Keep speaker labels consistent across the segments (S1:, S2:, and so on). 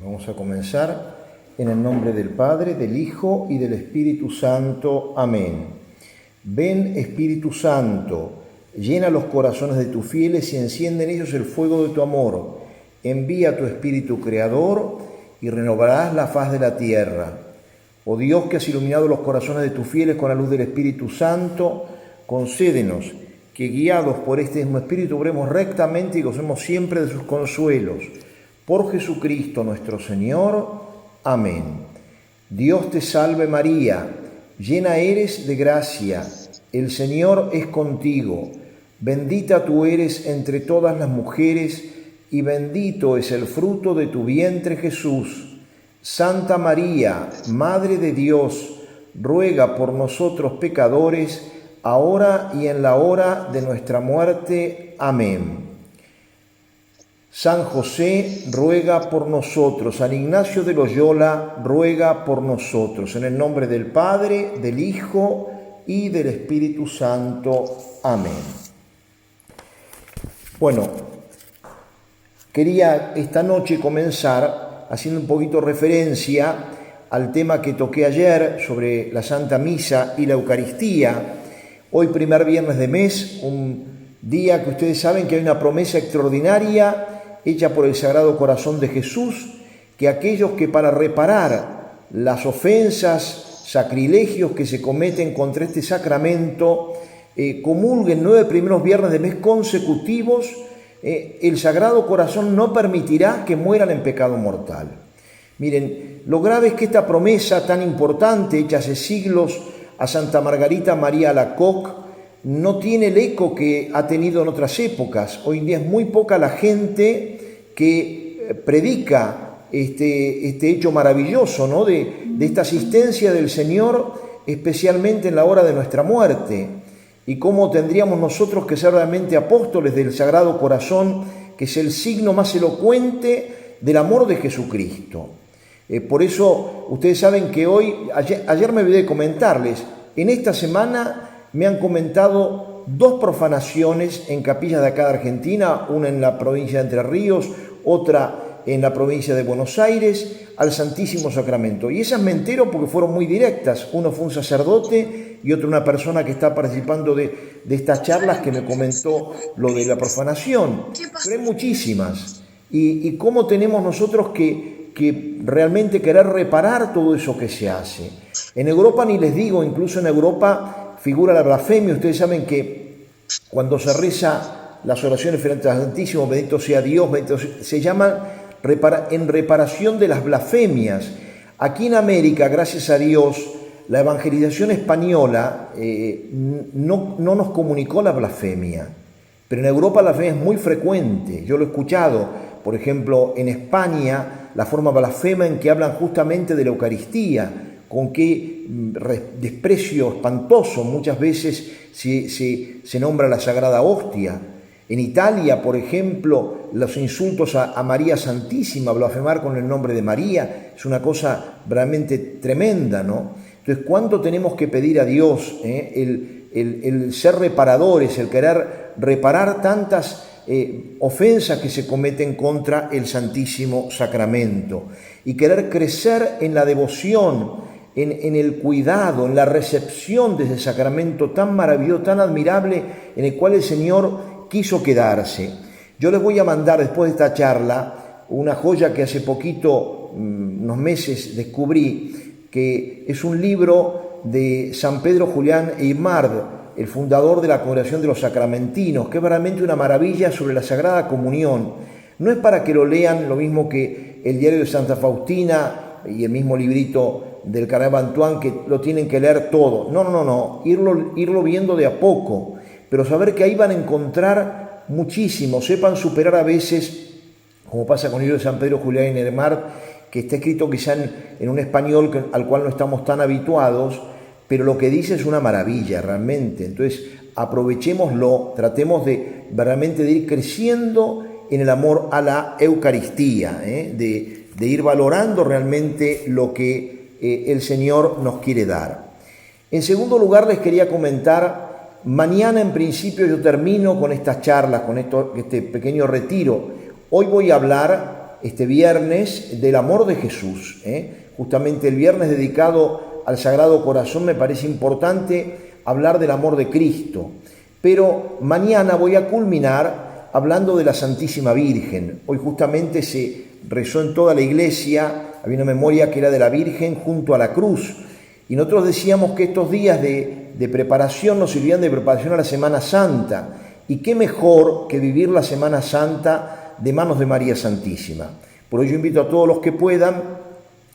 S1: Vamos a comenzar en el nombre del Padre, del Hijo y del Espíritu Santo. Amén. Ven, Espíritu Santo, llena los corazones de tus fieles y enciende en ellos el fuego de tu amor. Envía tu Espíritu Creador y renovarás la faz de la tierra. Oh Dios, que has iluminado los corazones de tus fieles con la luz del Espíritu Santo, concédenos que, guiados por este mismo Espíritu, obremos rectamente y gocemos siempre de sus consuelos. Por Jesucristo nuestro Señor. Amén. Dios te salve María, llena eres de gracia, el Señor es contigo. Bendita tú eres entre todas las mujeres, y bendito es el fruto de tu vientre Jesús. Santa María, Madre de Dios, ruega por nosotros pecadores, ahora y en la hora de nuestra muerte. Amén. San José, ruega por nosotros. San Ignacio de Loyola, ruega por nosotros. En el nombre del Padre, del Hijo y del Espíritu Santo. Amén. Bueno, quería esta noche comenzar haciendo un poquito referencia al tema que toqué ayer sobre la Santa Misa y la Eucaristía. Hoy, primer viernes de mes, un día que ustedes saben que hay una promesa extraordinaria hecha por el Sagrado Corazón de Jesús, que aquellos que para reparar las ofensas, sacrilegios que se cometen contra este sacramento, comulguen 9 primeros viernes de mes consecutivos, el Sagrado Corazón no permitirá que mueran en pecado mortal. Miren, lo grave es que esta promesa tan importante, hecha hace siglos a Santa Margarita María Alacoque, no tiene el eco que ha tenido en otras épocas. Hoy en día es muy poca la gente que predica este hecho maravilloso, ¿no? de esta asistencia del Señor, especialmente en la hora de nuestra muerte. Y cómo tendríamos nosotros que ser realmente apóstoles del Sagrado Corazón, que es el signo más elocuente del amor de Jesucristo. Por eso, ustedes saben que ayer me olvidé de comentarles, en esta semana me han comentado 2 profanaciones en capillas de acá de Argentina, una en la provincia de Entre Ríos, otra en la provincia de Buenos Aires, al Santísimo Sacramento. Y esas me entero porque fueron muy directas. Uno fue un sacerdote y otro una persona que está participando de estas charlas que me comentó lo de la profanación. Pero hay muchísimas. Y cómo tenemos nosotros que realmente querer reparar todo eso que se hace. En Europa ni les digo, incluso en Europa figura la blasfemia. Ustedes saben que cuando se reza las oraciones frente al Santísimo, bendito sea Dios, se llaman en reparación de las blasfemias. Aquí en América, gracias a Dios, la evangelización española no nos comunicó la blasfemia, pero en Europa la blasfemia es muy frecuente. Yo lo he escuchado, por ejemplo, en España, la forma blasfema en que hablan justamente de la Eucaristía, con qué desprecio espantoso muchas veces se nombra la Sagrada Hostia. En Italia, por ejemplo, los insultos a María Santísima, blasfemar con el nombre de María, es una cosa realmente tremenda, ¿no? Entonces, ¿cuánto tenemos que pedir a Dios el ser reparadores, el querer reparar tantas ofensas que se cometen contra el Santísimo Sacramento, y querer crecer en la devoción, en el cuidado, en la recepción de ese sacramento tan maravilloso, tan admirable, en el cual el Señor quiso quedarse? Yo les voy a mandar después de esta charla una joya que hace poquito, unos meses, descubrí, que es un libro de San Pedro Julián Eymard, el fundador de la Congregación de los Sacramentinos, que es realmente una maravilla sobre la Sagrada Comunión. No es para que lo lean lo mismo que el diario de Santa Faustina y el mismo librito del Carnaval Antoine, que lo tienen que leer todo. No. Irlo viendo de a poco, pero saber que ahí van a encontrar muchísimo. Sepan superar a veces, como pasa con el libro de San Pedro Julián Eymard, que está escrito quizá en un español al cual no estamos tan habituados, pero lo que dice es una maravilla realmente. Entonces, aprovechémoslo, tratemos de realmente de ir creciendo en el amor a la Eucaristía, de ir valorando realmente lo que el Señor nos quiere dar. En segundo lugar, les quería comentar, mañana en principio yo termino con estas charlas, con este pequeño retiro. Hoy voy a hablar este viernes del amor de Jesús. Justamente el viernes dedicado al Sagrado Corazón me parece importante hablar del amor de Cristo. Pero mañana voy a culminar hablando de la Santísima Virgen. Hoy justamente se rezó en toda la iglesia, había una memoria que era de la Virgen junto a la cruz. Y nosotros decíamos que estos días de preparación nos sirvían de preparación a la Semana Santa. Y qué mejor que vivir la Semana Santa de manos de María Santísima. Por ello invito a todos los que puedan,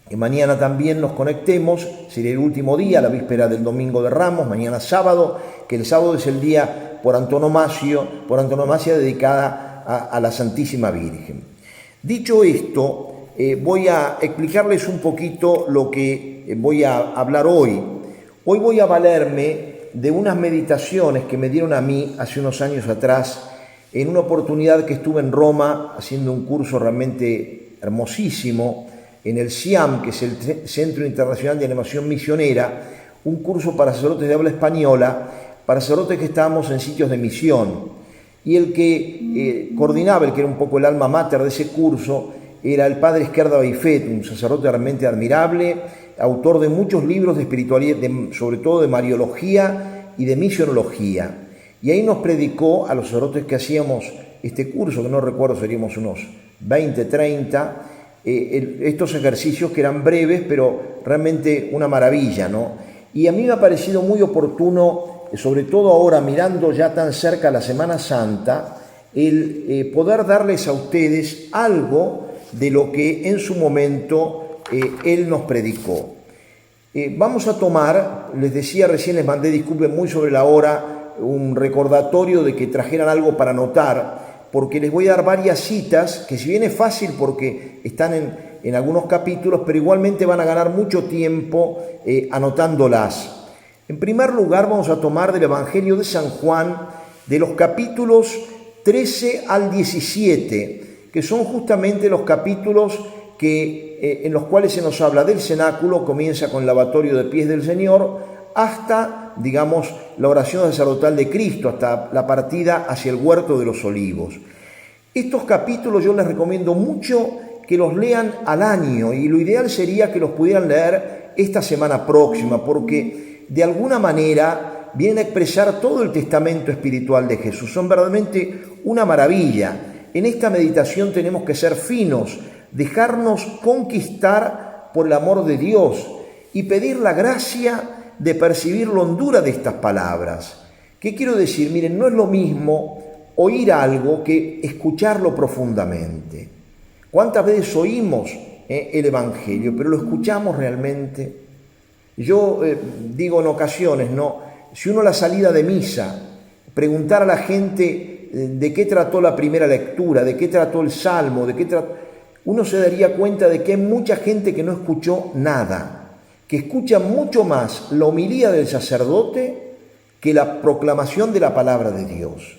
S1: que mañana también nos conectemos, sería el último día, la víspera del Domingo de Ramos, mañana sábado, que el sábado es el día por antonomasia dedicada a la Santísima Virgen. Dicho esto, voy a explicarles un poquito lo que voy a hablar hoy. Hoy voy a valerme de unas meditaciones que me dieron a mí hace unos años atrás, en una oportunidad que estuve en Roma haciendo un curso realmente hermosísimo en el CIAM, que es el Centro Internacional de Animación Misionera, un curso para sacerdotes de habla española, para sacerdotes que estábamos en sitios de misión. Y el que coordinaba, el que era un poco el alma mater de ese curso, era el padre Esquerda Baifet, un sacerdote realmente admirable, autor de muchos libros de espiritualidad, sobre todo de mariología y de misionología. Y ahí nos predicó a los sacerdotes que hacíamos este curso, que no recuerdo, seríamos unos 20, 30, estos ejercicios que eran breves, pero realmente una maravilla, ¿no? Y a mí me ha parecido muy oportuno, sobre todo ahora mirando ya tan cerca la Semana Santa, el poder darles a ustedes algo de lo que en su momento él nos predicó. Vamos a tomar, les decía recién, les mandé, disculpen muy sobre la hora, un recordatorio de que trajeran algo para anotar, porque les voy a dar varias citas, que si bien es fácil porque están en algunos capítulos, pero igualmente van a ganar mucho tiempo anotándolas. En primer lugar, vamos a tomar del Evangelio de San Juan, de los capítulos 13 al 17, que son justamente los capítulos en los cuales se nos habla del cenáculo, comienza con el lavatorio de pies del Señor, hasta, digamos, la oración sacerdotal de Cristo, hasta la partida hacia el huerto de los olivos. Estos capítulos yo les recomiendo mucho que los lean al año, y lo ideal sería que los pudieran leer esta semana próxima, porque de alguna manera vienen a expresar todo el testamento espiritual de Jesús. Son verdaderamente una maravilla. En esta meditación tenemos que ser finos, dejarnos conquistar por el amor de Dios y pedir la gracia de percibir la hondura de estas palabras. ¿Qué quiero decir? Miren, no es lo mismo oír algo que escucharlo profundamente. ¿Cuántas veces oímos el Evangelio, pero lo escuchamos realmente? Yo digo en ocasiones, ¿no? Si uno a la salida de misa preguntara a la gente de qué trató la primera lectura, de qué trató el Salmo, uno se daría cuenta de que hay mucha gente que no escuchó nada, que escucha mucho más la homilía del sacerdote que la proclamación de la palabra de Dios.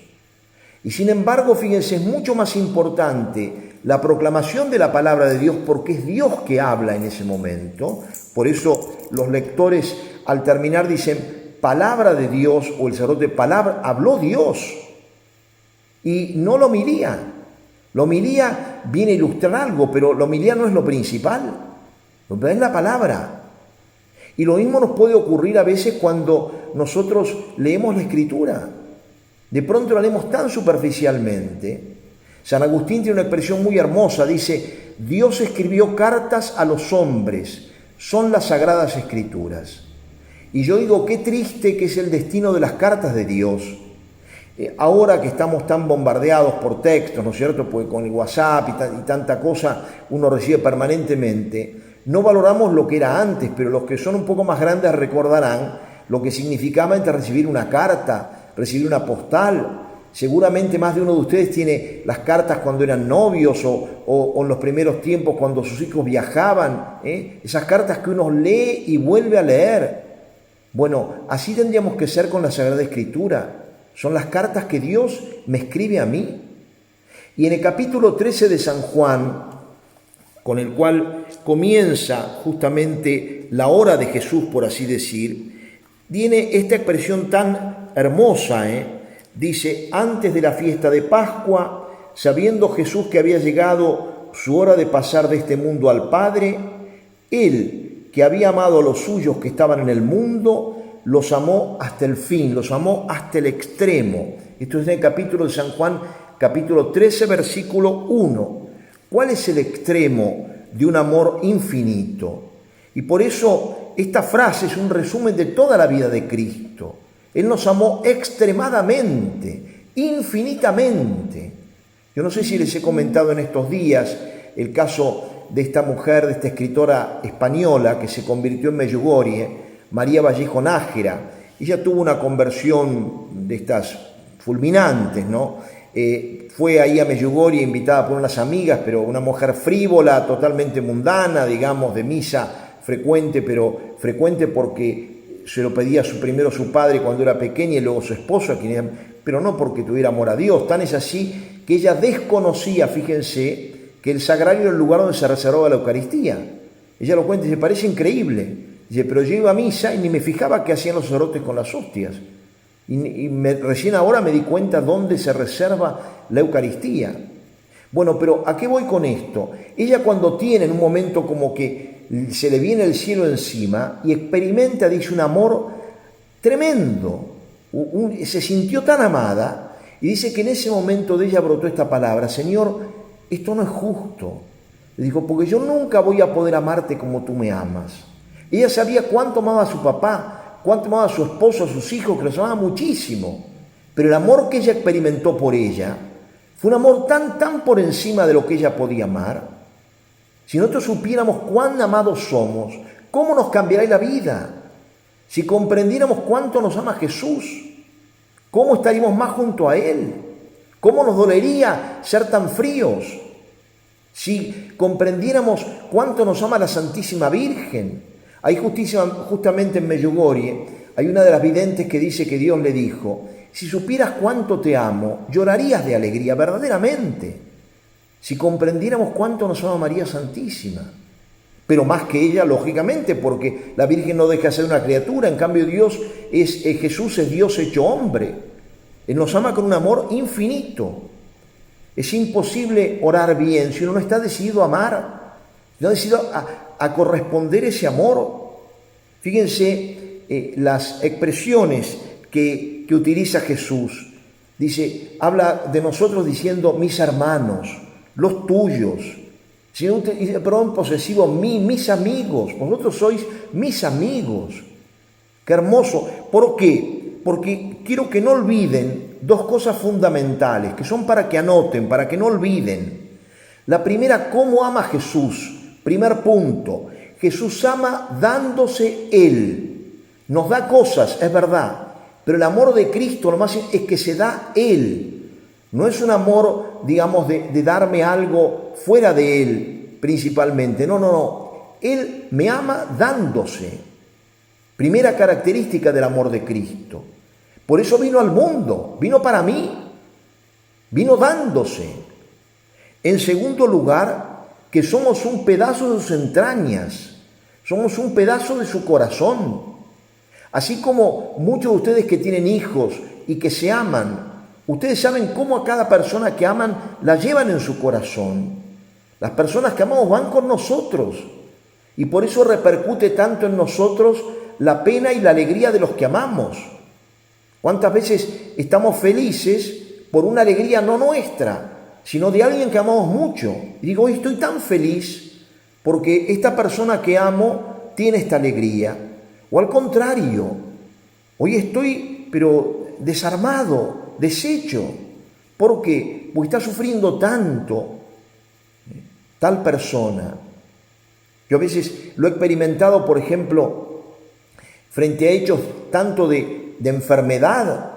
S1: Y sin embargo, fíjense, es mucho más importante la proclamación de la palabra de Dios, porque es Dios que habla en ese momento. Por eso los lectores al terminar dicen palabra de Dios, o el sacerdote habló Dios, y no la homilía. La homilía viene a ilustrar algo, pero la homilía no es lo principal. Lo principal es la palabra. Y lo mismo nos puede ocurrir a veces cuando nosotros leemos la Escritura. De pronto la leemos tan superficialmente. San Agustín tiene una expresión muy hermosa, dice: Dios escribió cartas a los hombres, son las sagradas Escrituras. Y yo digo, qué triste que es el destino de las cartas de Dios. Ahora que estamos tan bombardeados por textos, ¿no es cierto? Porque con el WhatsApp y tanta cosa uno recibe permanentemente, no valoramos lo que era antes, pero los que son un poco más grandes recordarán lo que significaba antes recibir una carta, recibir una postal. Seguramente más de uno de ustedes tiene las cartas cuando eran novios o en los primeros tiempos cuando sus hijos viajaban, esas cartas que uno lee y vuelve a leer. Bueno, así tendríamos que ser con la Sagrada Escritura. Son las cartas que Dios me escribe a mí. Y en el capítulo 13 de San Juan, con el cual comienza justamente la hora de Jesús, por así decir, viene esta expresión tan hermosa, Dice: antes de la fiesta de Pascua, sabiendo Jesús que había llegado su hora de pasar de este mundo al Padre, Él, que había amado a los suyos que estaban en el mundo, los amó hasta el fin, los amó hasta el extremo. Esto es en el capítulo de San Juan, capítulo 13, versículo 1. ¿Cuál es el extremo de un amor infinito? Y por eso esta frase es un resumen de toda la vida de Cristo. Él nos amó extremadamente, infinitamente. Yo no sé si les he comentado en estos días el caso de esta mujer, de esta escritora española que se convirtió en Medjugorje, María Vallejo Nájera. Ella tuvo una conversión de estas fulminantes, ¿no? Fue ahí a Medjugorje invitada por unas amigas, pero una mujer frívola, totalmente mundana, digamos, de misa frecuente, pero frecuente porque se lo pedía primero su padre cuando era pequeña y luego su esposo, pero no porque tuviera amor a Dios. Tan es así que ella desconocía, fíjense, que el sagrario era el lugar donde se reservaba la Eucaristía. Ella lo cuenta y dice, parece increíble. Dice, pero yo iba a misa y ni me fijaba qué hacían los sacerdotes con las hostias. Recién ahora me di cuenta dónde se reserva la Eucaristía. Bueno, pero ¿a qué voy con esto? Ella cuando tiene en un momento como que se le viene el cielo encima y experimenta, dice, un amor tremendo. Se sintió tan amada y dice que en ese momento de ella brotó esta palabra: Señor, esto no es justo. Le dijo, porque yo nunca voy a poder amarte como tú me amas. Ella sabía cuánto amaba a su papá, cuánto amaba a su esposo, a sus hijos, que los amaba muchísimo. Pero el amor que ella experimentó por ella fue un amor tan por encima de lo que ella podía amar. Si nosotros supiéramos cuán amados somos, ¿cómo nos caviaría la vida? Si comprendiéramos cuánto nos ama Jesús, ¿cómo estaríamos más junto a Él? ¿Cómo nos dolería ser tan fríos? Si comprendiéramos cuánto nos ama la Santísima Virgen. Ahí justamente en Medjugorje hay una de las videntes que dice que Dios le dijo, si supieras cuánto te amo, llorarías de alegría, verdaderamente. Si comprendiéramos cuánto nos ama María Santísima. Pero más que ella, lógicamente, porque la Virgen no deja de ser una criatura, en cambio Jesús es Dios hecho hombre. Él nos ama con un amor infinito. Es imposible orar bien si uno no está decidido a amar, no está decidido a corresponder ese amor. Fíjense las expresiones que utiliza Jesús. Dice, habla de nosotros diciendo mis hermanos, los tuyos. Si no dice pronombre posesivo, mis amigos, vosotros sois mis amigos. Qué hermoso. ¿Por qué? Porque quiero que no olviden dos cosas fundamentales, que son para que anoten, para que no olviden. La primera, ¿cómo ama Jesús? Primer punto, Jesús ama dándose Él. Nos da cosas, es verdad, pero el amor de Cristo lo más es que se da Él. No es un amor, digamos, de darme algo fuera de Él, principalmente. No. Él me ama dándose. Primera característica del amor de Cristo. Por eso vino al mundo, vino para mí, vino dándose. En segundo lugar, que somos un pedazo de sus entrañas, somos un pedazo de su corazón. Así como muchos de ustedes que tienen hijos y que se aman, ustedes saben cómo a cada persona que aman la llevan en su corazón. Las personas que amamos van con nosotros y por eso repercute tanto en nosotros la pena y la alegría de los que amamos. ¿Cuántas veces estamos felices por una alegría no nuestra, sino de alguien que amamos mucho? Y digo, hoy estoy tan feliz porque esta persona que amo tiene esta alegría. O al contrario, hoy estoy pero desarmado, deshecho. ¿Por qué? Porque está sufriendo tanto tal persona. Yo a veces lo he experimentado, por ejemplo, frente a hechos tanto de enfermedad,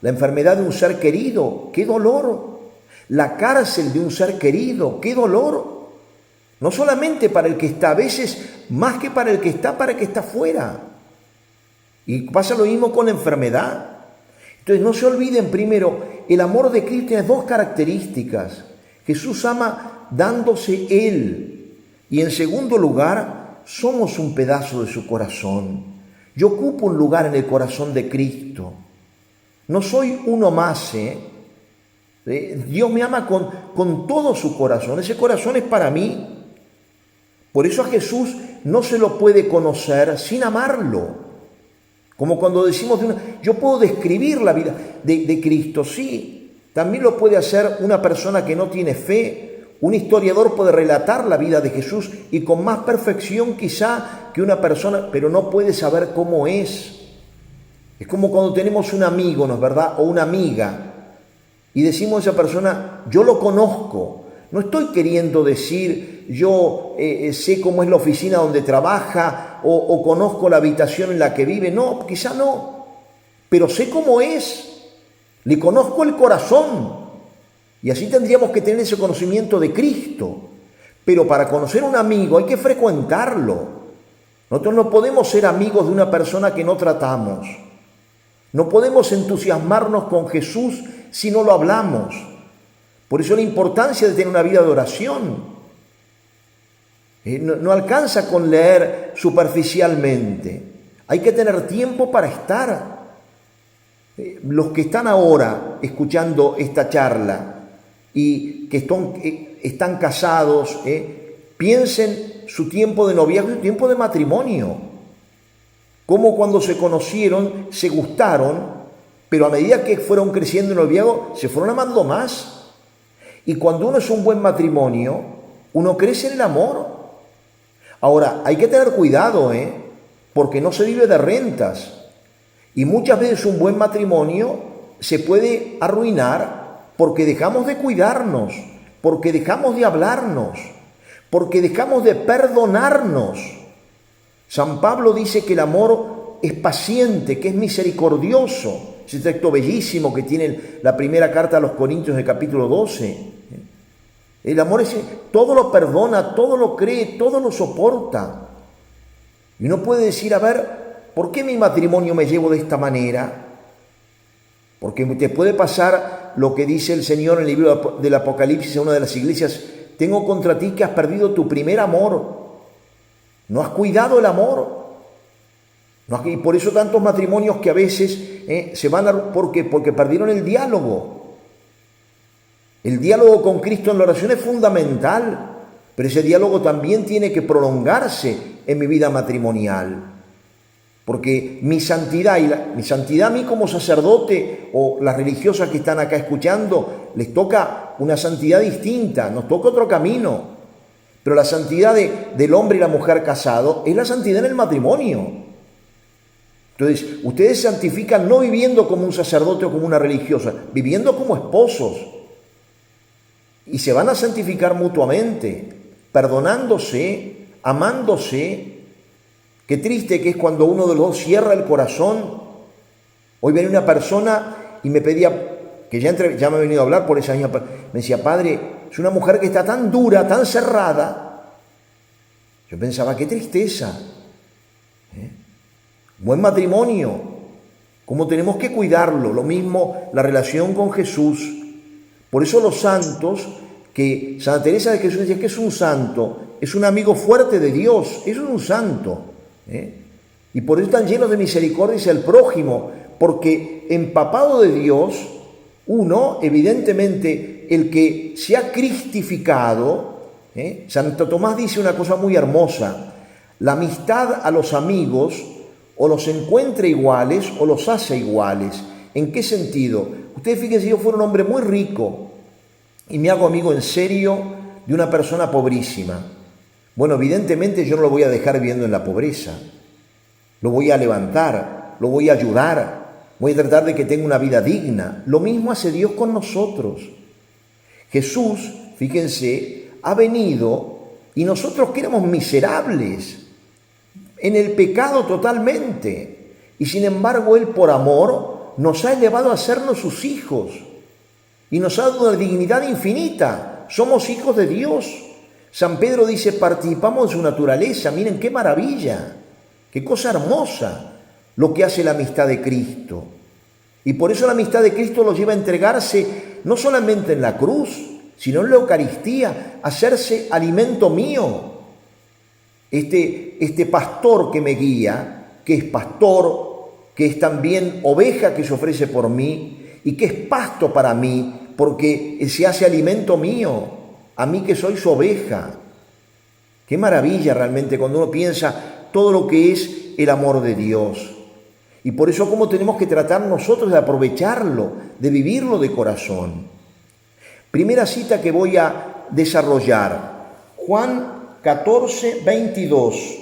S1: la enfermedad de un ser querido, qué dolor, la cárcel de un ser querido, qué dolor, no solamente para el que está, a veces más que para el que está fuera. Y pasa lo mismo con la enfermedad. Entonces no se olviden, primero, el amor de Cristo tiene dos características. Jesús ama dándose Él. Y en segundo lugar, somos un pedazo de su corazón. Yo ocupo un lugar en el corazón de Cristo. No soy uno más, Dios me ama con todo su corazón. Ese corazón es para mí. Por eso a Jesús no se lo puede conocer sin amarlo. Como cuando decimos, yo puedo describir la vida de Cristo, sí. También lo puede hacer una persona que no tiene fe. Un historiador puede relatar la vida de Jesús y con más perfección quizá que una persona, pero no puede saber cómo es. Es como cuando tenemos un amigo, ¿no es verdad? O una amiga. Y decimos a esa persona, yo lo conozco. No estoy queriendo decir, yo sé cómo es la oficina donde trabaja o conozco la habitación en la que vive. No, quizá no. Pero sé cómo es. Le conozco el corazón. Y así tendríamos que tener ese conocimiento de Cristo. Pero para conocer a un amigo hay que frecuentarlo. Nosotros no podemos ser amigos de una persona que no tratamos. No podemos entusiasmarnos con Jesús si no lo hablamos. Por eso la importancia de tener una vida de oración. No alcanza con leer superficialmente. Hay que tener tiempo para estar. Los que están ahora escuchando esta charla y que están casados, piensen su tiempo de noviazgo y su tiempo de matrimonio. Como cuando se conocieron, se gustaron, pero a medida que fueron creciendo en noviazgo, se fueron amando más. Y cuando uno es un buen matrimonio, uno crece en el amor. Ahora, hay que tener cuidado, porque no se vive de rentas. Y muchas veces un buen matrimonio se puede arruinar porque dejamos de cuidarnos, porque dejamos de hablarnos, porque dejamos de perdonarnos. San Pablo dice que el amor es paciente, que es misericordioso. Ese texto bellísimo que tiene la primera carta a los Corintios del capítulo 12. El amor es, todo lo perdona, todo lo cree, todo lo soporta. Y uno puede decir, a ver, ¿por qué mi matrimonio me llevo de esta manera? Porque te puede pasar lo que dice el Señor en el libro del Apocalipsis a una de las iglesias: tengo contra ti que has perdido tu primer amor. No has cuidado el amor. Y por eso tantos matrimonios que a veces se van porque perdieron el diálogo. El diálogo con Cristo en la oración es fundamental, pero ese diálogo también tiene que prolongarse en mi vida matrimonial. Porque mi santidad a mí como sacerdote o las religiosas que están acá escuchando, les toca una santidad distinta, nos toca otro camino. Pero la santidad del hombre y la mujer casado es la santidad en el matrimonio. Entonces, ustedes se santifican no viviendo como un sacerdote o como una religiosa, viviendo como esposos. Y se van a santificar mutuamente, perdonándose, amándose. Qué triste que es cuando uno de los dos cierra el corazón. Hoy venía una persona y me pedía, que ya me ha venido a hablar por esa misma, me decía, padre, es una mujer que está tan dura, tan cerrada. Yo pensaba, qué tristeza. Buen matrimonio, cómo tenemos que cuidarlo. Lo mismo la relación con Jesús. Por eso los santos, que Santa Teresa de Jesús decía que es un santo, es un amigo fuerte de Dios, eso es un santo. Y por eso están llenos de misericordia hacia el prójimo, porque empapado de Dios, uno, evidentemente, el que se ha cristificado, Santo Tomás dice una cosa muy hermosa: la amistad a los amigos o los encuentra iguales o los hace iguales. ¿En qué sentido? Ustedes fíjense, yo fuera un hombre muy rico y me hago amigo en serio de una persona pobrísima. Bueno, evidentemente yo no lo voy a dejar viviendo en la pobreza. Lo voy a levantar, lo voy a ayudar, voy a tratar de que tenga una vida digna. Lo mismo hace Dios con nosotros. Jesús, fíjense, ha venido y nosotros que éramos miserables, en el pecado totalmente. Y sin embargo, Él por amor nos ha elevado a sernos sus hijos y nos ha dado una dignidad infinita. Somos hijos de Dios. San Pedro dice, participamos de su naturaleza. Miren qué maravilla, qué cosa hermosa lo que hace la amistad de Cristo. Y por eso la amistad de Cristo los lleva a entregarse no solamente en la cruz, sino en la Eucaristía, a hacerse alimento mío. Este pastor que me guía, que es pastor, que es también oveja que se ofrece por mí y que es pasto para mí, porque se hace alimento mío, a mí que soy su oveja. Qué maravilla realmente cuando uno piensa todo lo que es el amor de Dios. Y por eso cómo tenemos que tratar nosotros de aprovecharlo, de vivirlo de corazón. Primera cita que voy a desarrollar, Juan 14, 22.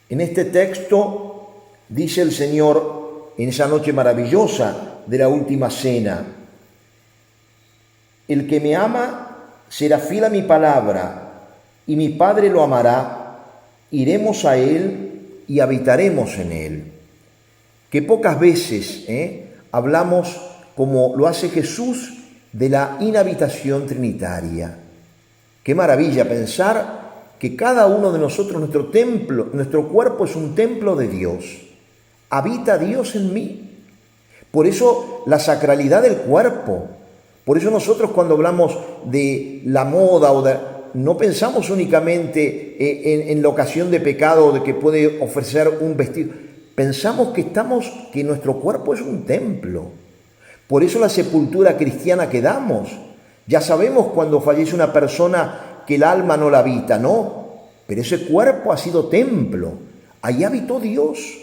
S1: En este texto dice el Señor en esa noche maravillosa de la última cena: el que me ama será fiel a mi palabra, y mi Padre lo amará, iremos a él y habitaremos en él. Que pocas veces hablamos, como lo hace Jesús, de la inhabitación trinitaria. Qué maravilla pensar que cada uno de nosotros, nuestro templo, nuestro cuerpo es un templo de Dios. Habita Dios en mí. Por eso la sacralidad del cuerpo. Por eso nosotros cuando hablamos de la moda no pensamos únicamente en la ocasión de pecado de que puede ofrecer un vestido. Pensamos que nuestro cuerpo es un templo. Por eso la sepultura cristiana que damos. Ya sabemos cuando fallece una persona que el alma no la habita, ¿no? Pero ese cuerpo ha sido templo. Ahí habitó Dios.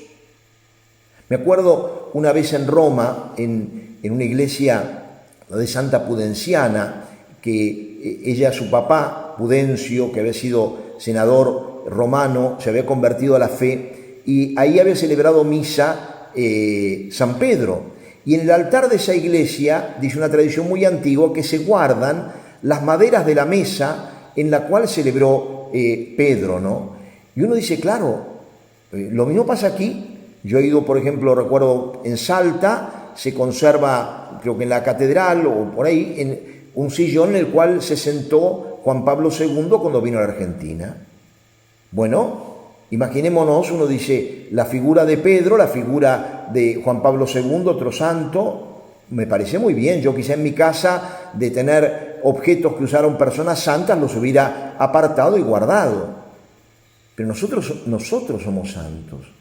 S1: Me acuerdo una vez en Roma, en una iglesia de Santa Pudenciana, que ella, su papá, Pudencio, que había sido senador romano, se había convertido a la fe, y ahí había celebrado misa San Pedro. Y en el altar de esa iglesia, dice una tradición muy antigua, que se guardan las maderas de la mesa en la cual celebró Pedro, ¿no? Y uno dice, claro, lo mismo pasa aquí. Yo he ido, por ejemplo, recuerdo en Salta, se conserva, creo que en la catedral o por ahí, en un sillón en el cual se sentó Juan Pablo II cuando vino a la Argentina. Bueno, imaginémonos, uno dice, la figura de Pedro, la figura de Juan Pablo II, otro santo, me parece muy bien. Yo quizá en mi casa, de tener objetos que usaron personas santas, los hubiera apartado y guardado. Pero nosotros somos santos.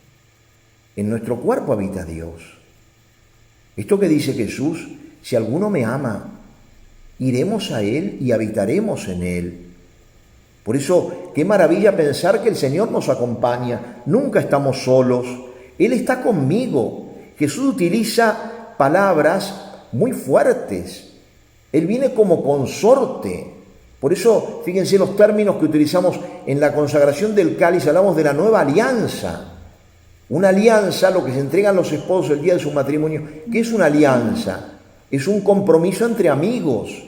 S1: En nuestro cuerpo habita Dios. Esto que dice Jesús, si alguno me ama, iremos a él y habitaremos en él. Por eso, qué maravilla pensar que el Señor nos acompaña. Nunca estamos solos. Él está conmigo. Jesús utiliza palabras muy fuertes. Él viene como consorte. Por eso, fíjense los términos que utilizamos en la consagración del cáliz. Hablamos de la nueva alianza. Una alianza, lo que se entregan los esposos el día de su matrimonio. ¿Qué es una alianza? Es un compromiso entre amigos.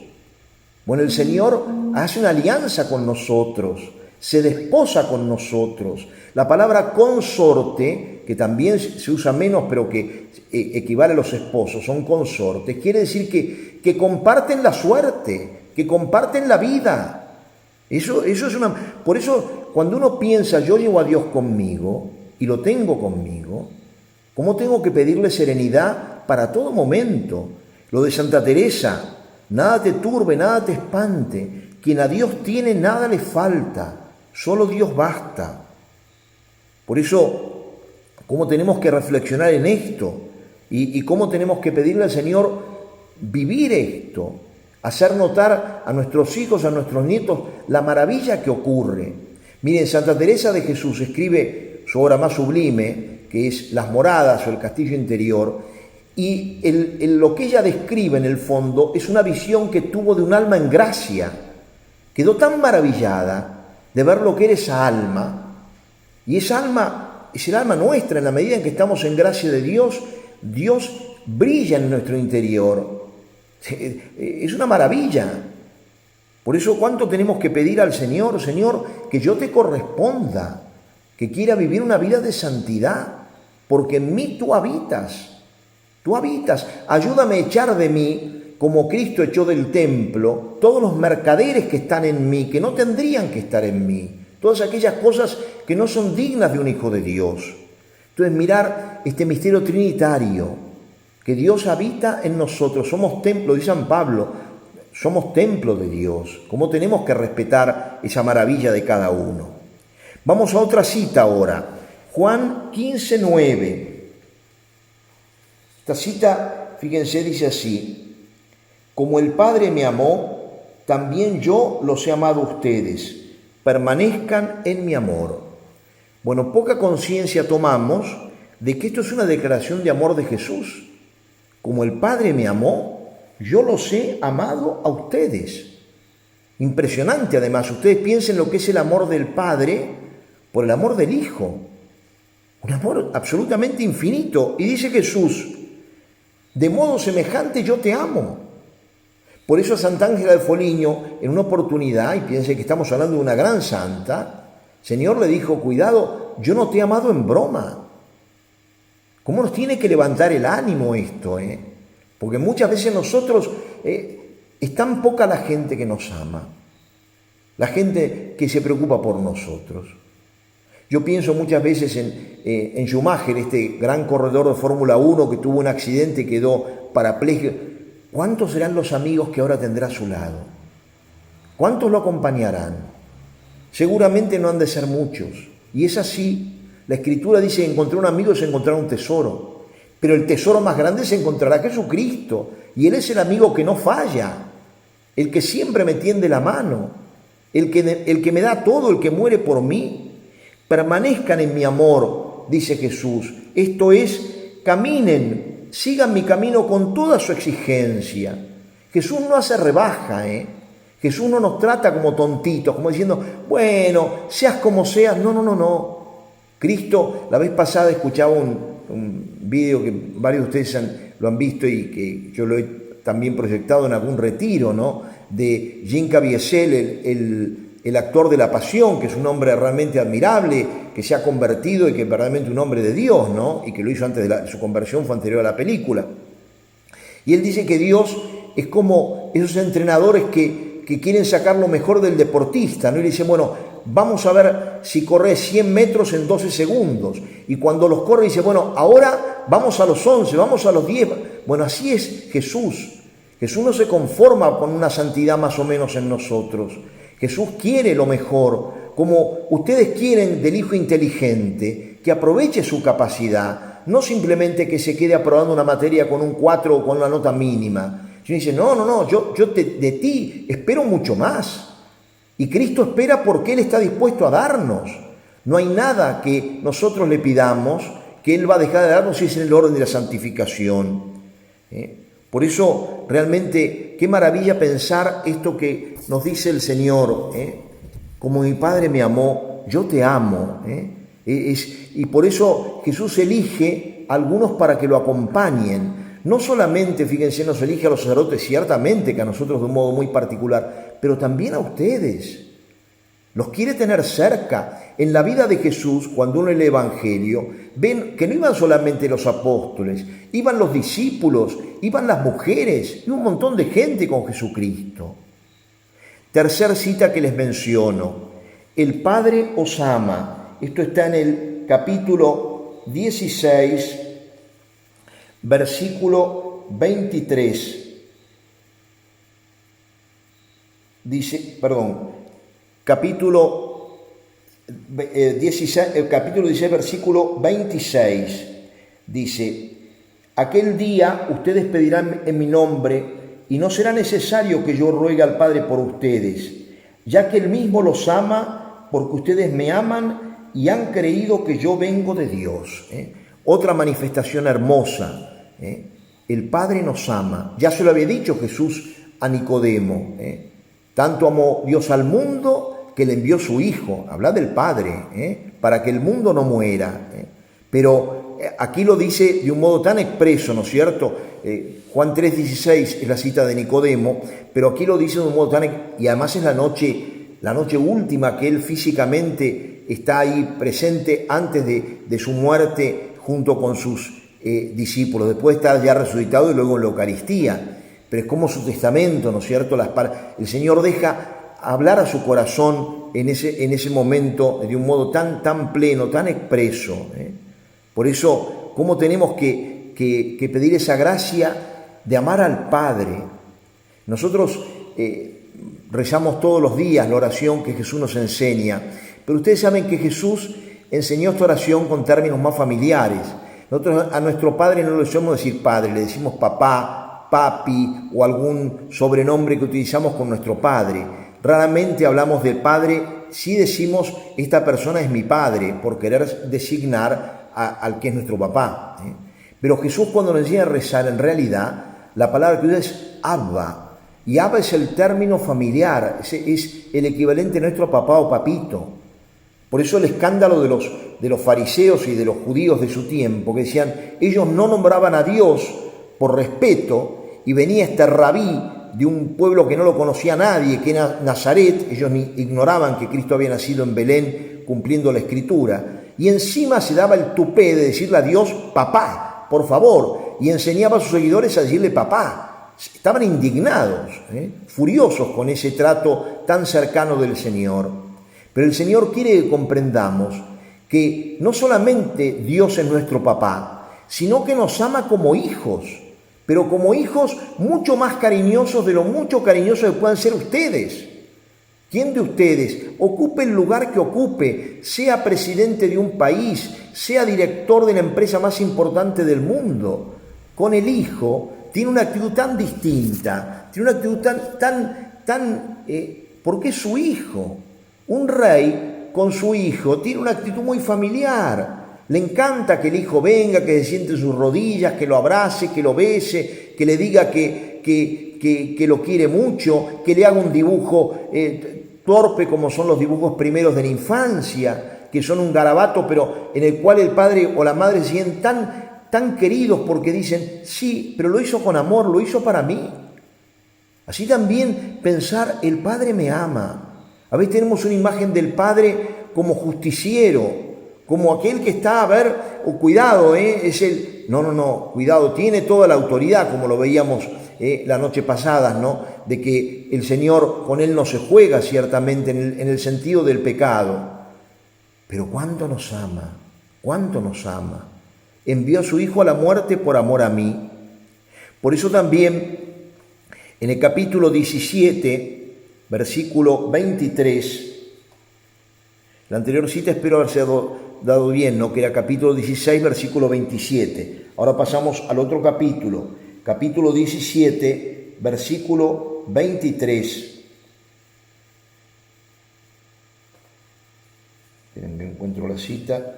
S1: Bueno, el Señor hace una alianza con nosotros, se desposa con nosotros. La palabra consorte, que también se usa menos, pero que equivale a los esposos, son consortes, quiere decir que comparten la suerte, que comparten la vida. Eso es por eso, cuando uno piensa, yo llevo a Dios conmigo, y lo tengo conmigo, ¿cómo tengo que pedirle serenidad para todo momento? Lo de Santa Teresa, nada te turbe, nada te espante, quien a Dios tiene nada le falta, solo Dios basta. Por eso, ¿cómo tenemos que reflexionar en esto? Y cómo tenemos que pedirle al Señor vivir esto, hacer notar a nuestros hijos, a nuestros nietos, la maravilla que ocurre. Miren, Santa Teresa de Jesús escribe su obra más sublime, que es Las Moradas o el Castillo Interior, y lo que ella describe en el fondo es una visión que tuvo de un alma en gracia. Quedó tan maravillada de ver lo que era esa alma, y esa alma es el alma nuestra. En la medida en que estamos en gracia de Dios, Dios brilla en nuestro interior. Es una maravilla. Por eso, ¿cuánto tenemos que pedir al Señor? Señor, que yo te corresponda, que quiera vivir una vida de santidad, porque en mí tú habitas. Tú habitas. Ayúdame a echar de mí, como Cristo echó del templo, todos los mercaderes que están en mí, que no tendrían que estar en mí. Todas aquellas cosas que no son dignas de un hijo de Dios. Entonces, mirar este misterio trinitario, que Dios habita en nosotros. Somos templo, dice San Pablo, somos templo de Dios. ¿Cómo tenemos que respetar esa maravilla de cada uno? Vamos a otra cita ahora. Juan 15:9. Esta cita fíjense, dice así: como el Padre me amó, también yo los he amado a ustedes. Permanezcan en mi amor. Bueno, poca conciencia tomamos de que esto es una declaración de amor de Jesús. Como el Padre me amó, yo los he amado a ustedes. Impresionante, además. Ustedes piensen lo que es el amor del Padre por el amor del Hijo. Un amor absolutamente infinito. Y dice Jesús: de modo semejante yo te amo. Por eso a Santa Ángela de Foligno, en una oportunidad, y piensen que estamos hablando de una gran santa, el Señor le dijo: cuidado, yo no te he amado en broma. ¿Cómo nos tiene que levantar el ánimo esto? Porque muchas veces nosotros, es tan poca la gente que nos ama, la gente que se preocupa por nosotros. Yo pienso muchas veces en Schumacher, este gran corredor de Fórmula 1 que tuvo un accidente y quedó parapléjico. ¿Cuántos serán los amigos que ahora tendrá a su lado? ¿Cuántos lo acompañarán? Seguramente no han de ser muchos. Y es así. La Escritura dice: encontrar un amigo es encontrar un tesoro. Pero el tesoro más grande se encontrará a Jesucristo. Y Él es el amigo que no falla, el que siempre me tiende la mano, el que me da todo, el que muere por mí. Permanezcan en mi amor, dice Jesús. Esto es, caminen, sigan mi camino con toda su exigencia. Jesús no hace rebaja, Jesús no nos trata como tontitos, como diciendo: bueno, seas como seas. No. Cristo, la vez pasada escuchaba un video que varios de ustedes lo han visto y que yo lo he también proyectado en algún retiro, ¿no? De Jean Caviezel, el actor de La Pasión, que es un hombre realmente admirable, que se ha convertido y que es verdaderamente un hombre de Dios, ¿no? Y que lo hizo antes de su conversión, fue anterior a la película. Y él dice que Dios es como esos entrenadores que quieren sacar lo mejor del deportista, ¿no? Y le dice: bueno, vamos a ver si corre 100 metros en 12 segundos. Y cuando los corre dice: bueno, ahora vamos a los 11, vamos a los 10. Bueno, así es Jesús. Jesús no se conforma con una santidad más o menos en nosotros. Jesús quiere lo mejor, como ustedes quieren del hijo inteligente, que aproveche su capacidad, no simplemente que se quede aprobando una materia con un 4 o con una nota mínima. Sino dice: no, yo de ti espero mucho más. Y Cristo espera porque Él está dispuesto a darnos. No hay nada que nosotros le pidamos que Él va a dejar de darnos si es en el orden de la santificación. Por eso, realmente, qué maravilla pensar esto que nos dice el Señor. Como mi Padre me amó, yo te amo. Y por eso Jesús elige a algunos para que lo acompañen. No solamente, fíjense, nos elige a los sacerdotes, ciertamente que a nosotros de un modo muy particular, pero también a ustedes. Los quiere tener cerca. En la vida de Jesús, cuando uno lee el Evangelio, ven que no iban solamente los apóstoles, iban los discípulos, iban las mujeres y un montón de gente con Jesucristo. Tercer cita que les menciono: el Padre os ama. Esto está en el capítulo 16, versículo 23. Dice, capítulo 16, versículo 26. Dice: aquel día ustedes pedirán en mi nombre, y no será necesario que yo ruegue al Padre por ustedes, ya que Él mismo los ama, porque ustedes me aman y han creído que yo vengo de Dios. Otra manifestación hermosa. El Padre nos ama. Ya se lo había dicho Jesús a Nicodemo. Tanto amó Dios al mundo que le envió su Hijo. Habla del Padre, para que el mundo no muera. Pero aquí lo dice de un modo tan expreso, ¿no es cierto? Juan 3:16 es la cita de Nicodemo, pero aquí lo dice de un modo tan... Y además es la noche última que él físicamente está ahí presente antes de su muerte junto con sus discípulos, después de estar ya resucitado y luego en la Eucaristía. Pero es como su testamento, ¿no es cierto? El Señor deja hablar a su corazón en ese momento de un modo tan pleno, tan expreso. Por eso, ¿cómo tenemos que pedir esa gracia de amar al Padre? Nosotros rezamos todos los días la oración que Jesús nos enseña, pero ustedes saben que Jesús enseñó esta oración con términos más familiares. Nosotros a nuestro padre no le solemos decir padre, le decimos papá, papi o algún sobrenombre que utilizamos con nuestro padre. Raramente hablamos del padre, sí decimos esta persona es mi padre, por querer designar al que es nuestro papá. Pero Jesús, cuando nos enseña a rezar, en realidad la palabra que usa es Abba. Y Abba es el término familiar, es el equivalente nuestro a papá o papito. Por eso el escándalo de los fariseos y de los judíos de su tiempo, que decían, ellos no nombraban a Dios por respeto, y venía este rabí de un pueblo que no lo conocía nadie, que era Nazaret, ellos ignoraban que Cristo había nacido en Belén cumpliendo la Escritura, y encima se daba el tupé de decirle a Dios, papá, por favor, y enseñaba a sus seguidores a decirle papá. Estaban indignados, furiosos con ese trato tan cercano del Señor. Pero el Señor quiere que comprendamos que no solamente Dios es nuestro papá, sino que nos ama como hijos, pero como hijos mucho más cariñosos de lo mucho cariñosos que puedan ser ustedes. ¿Quién de ustedes, ocupe el lugar que ocupe, sea presidente de un país, sea director de la empresa más importante del mundo, con el hijo tiene una actitud tan distinta, tiene una actitud porque es su hijo? Un rey con su hijo tiene una actitud muy familiar. Le encanta que el hijo venga, que se siente en sus rodillas, que lo abrace, que lo bese, que le diga que lo quiere mucho, que le haga un dibujo torpe como son los dibujos primeros de la infancia, que son un garabato, pero en el cual el padre o la madre se sienten tan queridos porque dicen, sí, pero lo hizo con amor, lo hizo para mí. Así también pensar, el Padre me ama. A veces tenemos una imagen del Padre como justiciero, como aquel que está, cuidado, es el... No, cuidado, tiene toda la autoridad, como lo veíamos la noche pasada, ¿no? De que el Señor, con Él no se juega ciertamente en el sentido del pecado. Pero ¿cuánto nos ama? ¿Cuánto nos ama? Envió a su Hijo a la muerte por amor a mí. Por eso también en el capítulo 17, versículo 23, la anterior cita espero haberse dado bien, ¿no? Que era capítulo 16, versículo 27. Ahora pasamos al otro capítulo 17, versículo 23. Esperen que encuentro la cita.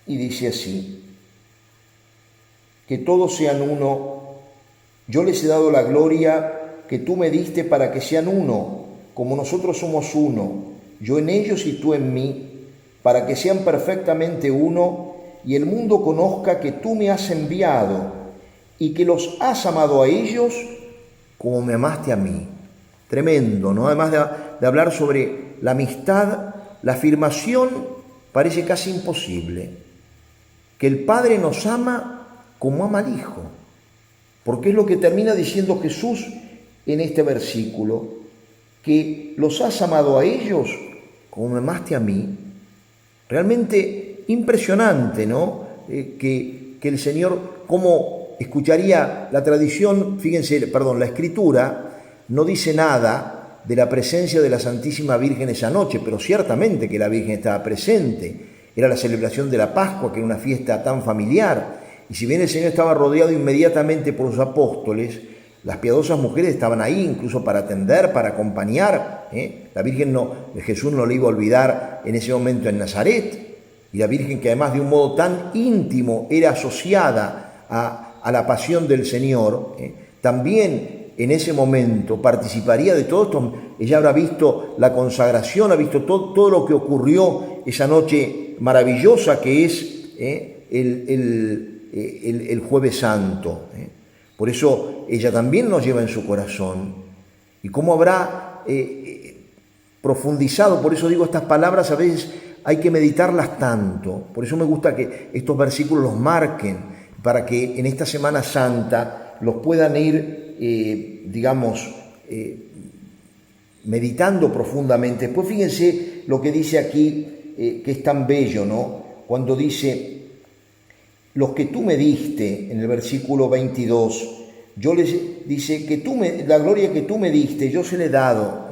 S1: Y dice así, que todos sean uno, yo les he dado la gloria que tú me diste para que sean uno, como nosotros somos uno, yo en ellos y tú en mí, para que sean perfectamente uno y el mundo conozca que tú me has enviado y que los has amado a ellos como me amaste a mí. Tremendo, ¿no? Además de hablar sobre la amistad, la afirmación parece casi imposible. Que el Padre nos ama como ama al Hijo, porque es lo que termina diciendo Jesús en este versículo, que los has amado a ellos como me amaste a mí. Realmente impresionante, ¿no? Que el Señor, como escucharía la tradición, la Escritura no dice nada de la presencia de la Santísima Virgen esa noche, pero ciertamente que la Virgen estaba presente. Era la celebración de la Pascua, que era una fiesta tan familiar. Y si bien el Señor estaba rodeado inmediatamente por sus apóstoles, las piadosas mujeres estaban ahí incluso para atender, para acompañar. La Virgen Jesús no le iba a olvidar en ese momento en Nazaret. Y la Virgen, que además de un modo tan íntimo era asociada a la pasión del Señor, también en ese momento participaría de todo esto. Ella habrá visto la consagración, ha visto todo lo que ocurrió esa noche maravillosa que es el Jueves Santo. Por eso ella también nos lleva en su corazón. Y cómo habrá profundizado, por eso digo, estas palabras a veces hay que meditarlas tanto. Por eso me gusta que estos versículos los marquen, para que en esta Semana Santa los puedan ir, meditando profundamente. Después fíjense lo que dice aquí, que es tan bello, ¿no? Cuando dice, los que tú me diste, en el versículo 22, yo les dice que la gloria que tú me diste, yo se le he dado.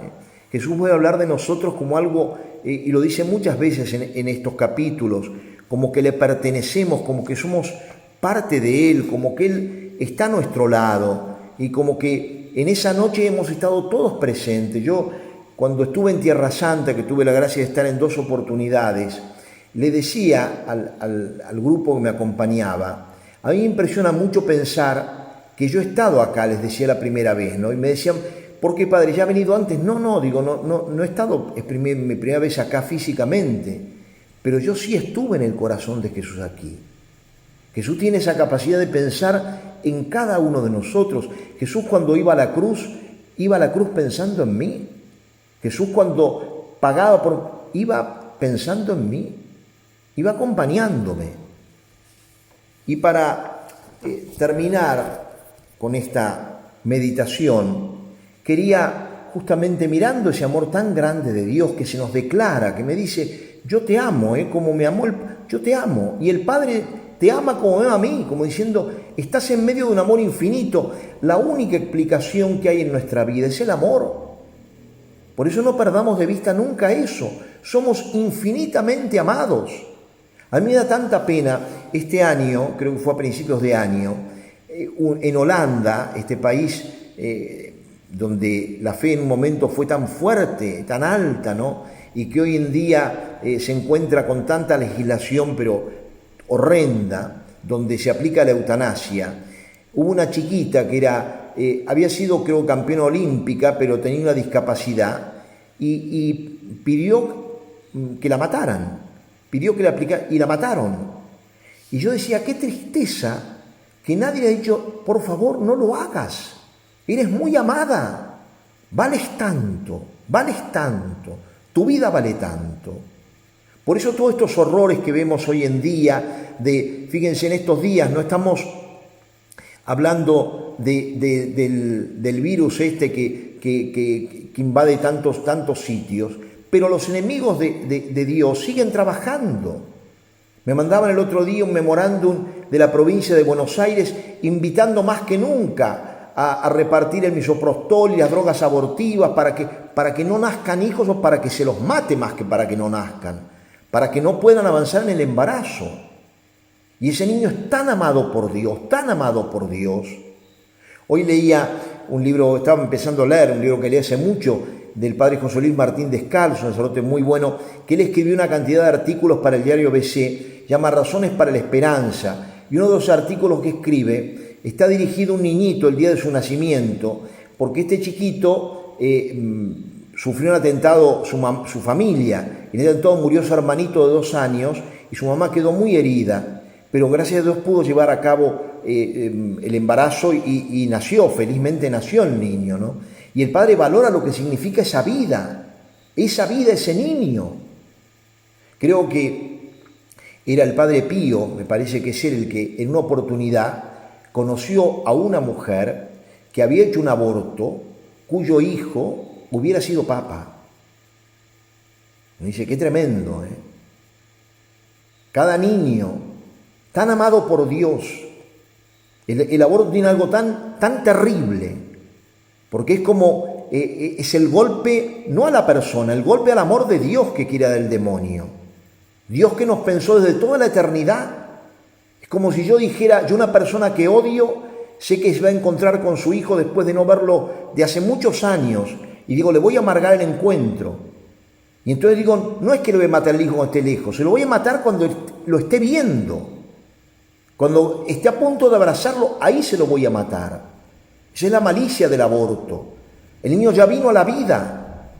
S1: Jesús puede hablar de nosotros como algo, y lo dice muchas veces en estos capítulos, como que le pertenecemos, como que somos parte de Él, como que Él está a nuestro lado, y como que en esa noche hemos estado todos presentes. Yo, cuando estuve en Tierra Santa, que tuve la gracia de estar en 2 oportunidades, le decía al grupo que me acompañaba, a mí me impresiona mucho pensar que yo he estado acá, les decía la primera vez, ¿no? Y me decían, ¿por qué, padre? ¿Ya ha venido antes? No, he estado, es mi primera vez acá físicamente, pero yo sí estuve en el corazón de Jesús aquí. Jesús tiene esa capacidad de pensar en cada uno de nosotros. Jesús, cuando iba a la cruz pensando en mí. Jesús, cuando pagaba iba pensando en mí, iba acompañándome. Y para terminar con esta meditación, quería, justamente mirando ese amor tan grande de Dios que se nos declara, que me dice, yo te amo, como me amó, yo te amo. Y el Padre te ama como me ama a mí, como diciendo, estás en medio de un amor infinito. La única explicación que hay en nuestra vida es el amor. Por eso no perdamos de vista nunca eso. Somos infinitamente amados. A mí me da tanta pena, este año, creo que fue a principios de año, en Holanda, este país donde la fe en un momento fue tan fuerte, tan alta, ¿no? Y que hoy en día se encuentra con tanta legislación, pero horrenda, donde se aplica la eutanasia. Hubo una chiquita que había sido, creo, campeona olímpica, pero tenía una discapacidad y pidió que la mataran. Pidió que la aplicara y la mataron. Y yo decía, qué tristeza que nadie le ha dicho, por favor, no lo hagas. Eres muy amada. Vales tanto, tu vida vale tanto. Por eso todos estos horrores que vemos hoy en día, fíjense en estos días, no estamos hablando del virus que invade tantos sitios, pero los enemigos de Dios siguen trabajando. Me mandaban el otro día un memorándum de la provincia de Buenos Aires invitando más que nunca a repartir el misoprostol y las drogas abortivas para que no nazcan hijos o para que se los mate más que para que no nazcan, para que no puedan avanzar en el embarazo. Y ese niño es tan amado por Dios, tan amado por Dios. Hoy leía un libro, estaba empezando a leer un libro que leí hace mucho, del padre José Luis Martín Descalzo, un sacerdote muy bueno, que él escribió una cantidad de artículos para el diario BC, llama Razones para la Esperanza, y uno de los artículos que escribe está dirigido a un niñito el día de su nacimiento, porque este chiquito sufrió un atentado, su familia, y en el atentado murió su hermanito de 2 años, y su mamá quedó muy herida, pero gracias a Dios pudo llevar a cabo el embarazo y nació, felizmente nació el niño, ¿no? Y el padre valora lo que significa esa vida, ese niño. Creo que era el padre Pío, me parece que es él el que en una oportunidad conoció a una mujer que había hecho un aborto, cuyo hijo hubiera sido papa. Me dice, qué tremendo, ¿eh? Cada niño, tan amado por Dios, el aborto tiene algo tan terrible, porque es como, es el golpe, no a la persona, el golpe al amor de Dios que quiere del demonio. Dios que nos pensó desde toda la eternidad. Es como si yo dijera, yo una persona que odio, sé que se va a encontrar con su hijo después de no verlo de hace muchos años, y digo, le voy a amargar el encuentro. Y entonces digo, no es que le voy a matar al hijo cuando esté lejos, se lo voy a matar cuando lo esté viendo. Cuando esté a punto de abrazarlo, ahí se lo voy a matar. Esa es la malicia del aborto. El niño ya vino a la vida,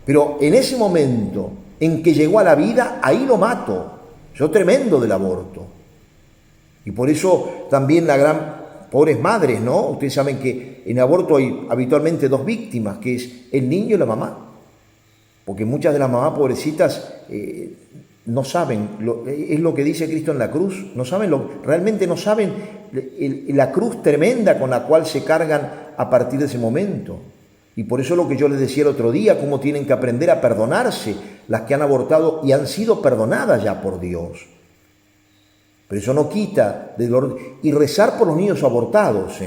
S1: pero en ese momento en que llegó a la vida, ahí lo mato. Eso es tremendo del aborto. Y por eso también pobres madres, ¿no? Ustedes saben que en aborto hay habitualmente 2 víctimas, que es el niño y la mamá. Porque muchas de las mamás pobrecitas no saben, es lo que dice Cristo en la cruz, realmente no saben la cruz tremenda con la cual se cargan a partir de ese momento. Y por eso lo que yo les decía el otro día, cómo tienen que aprender a perdonarse las que han abortado y han sido perdonadas ya por Dios. Pero eso no quita de dolor. Y rezar por los niños abortados,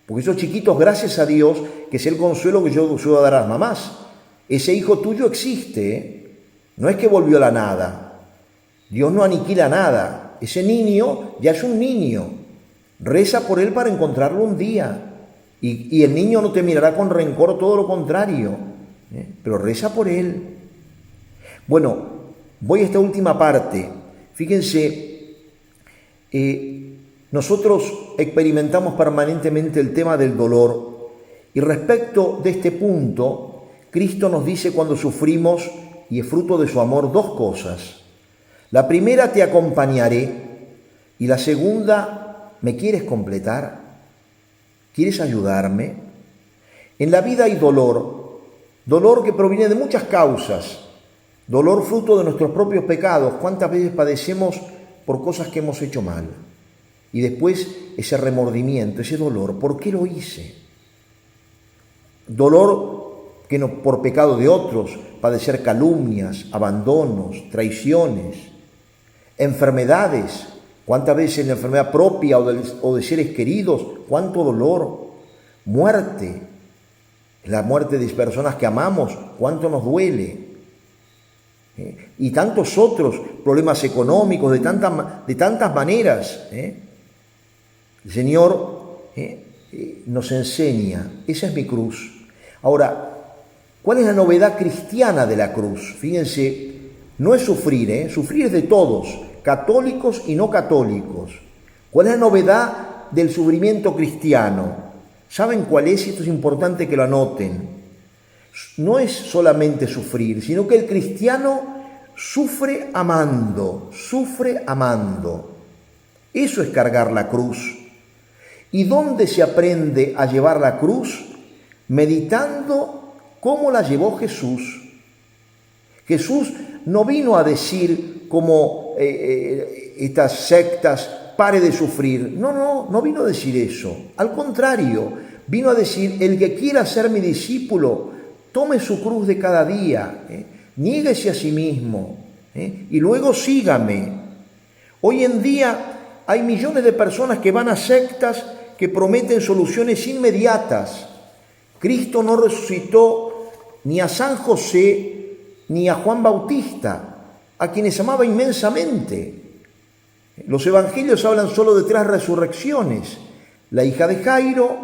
S1: porque esos chiquitos, gracias a Dios, que es el consuelo que yo suelo dar a las mamás. Ese hijo tuyo existe, ¿eh? No es que volvió a la nada. Dios no aniquila nada. Ese niño ya es un niño. Reza por él para encontrarlo un día. Y el niño no te mirará con rencor, todo lo contrario. Pero reza por él. Bueno, voy a esta última parte. Fíjense, nosotros experimentamos permanentemente el tema del dolor. Y respecto de este punto, Cristo nos dice cuando sufrimos, y es fruto de su amor, dos cosas. La primera, te acompañaré. Y la segunda, ¿me quieres completar? ¿Quieres ayudarme? En la vida hay dolor. Dolor que proviene de muchas causas. Dolor fruto de nuestros propios pecados. ¿Cuántas veces padecemos por cosas que hemos hecho mal? Y después ese remordimiento, ese dolor. ¿Por qué lo hice? Dolor que no por pecado de otros, padecer calumnias, abandonos, traiciones, enfermedades. ¿Cuántas veces la enfermedad propia o de seres queridos? ¿Cuánto dolor? Muerte. La muerte de personas que amamos. ¿Cuánto nos duele? Y tantos otros problemas económicos de tantas maneras. El Señor nos enseña. Esa es mi cruz. Ahora, ¿cuál es la novedad cristiana de la cruz? Fíjense, no es sufrir, sufrir es de todos, católicos y no católicos. ¿Cuál es la novedad del sufrimiento cristiano? ¿Saben cuál es? Y esto es importante que lo anoten. No es solamente sufrir, sino que el cristiano sufre amando, sufre amando. Eso es cargar la cruz. ¿Y dónde se aprende a llevar la cruz? Meditando cómo la llevó Jesús. Jesús no vino a decir como estas sectas, pare de sufrir. No vino a decir eso. Al contrario, vino a decir, el que quiera ser mi discípulo, tome su cruz de cada día, niéguese a sí mismo, y luego sígame. Hoy en día hay millones de personas que van a sectas que prometen soluciones inmediatas. Cristo no resucitó ni a San José ni a Juan Bautista, a quienes amaba inmensamente. Los evangelios hablan solo de 3 resurrecciones: la hija de Jairo,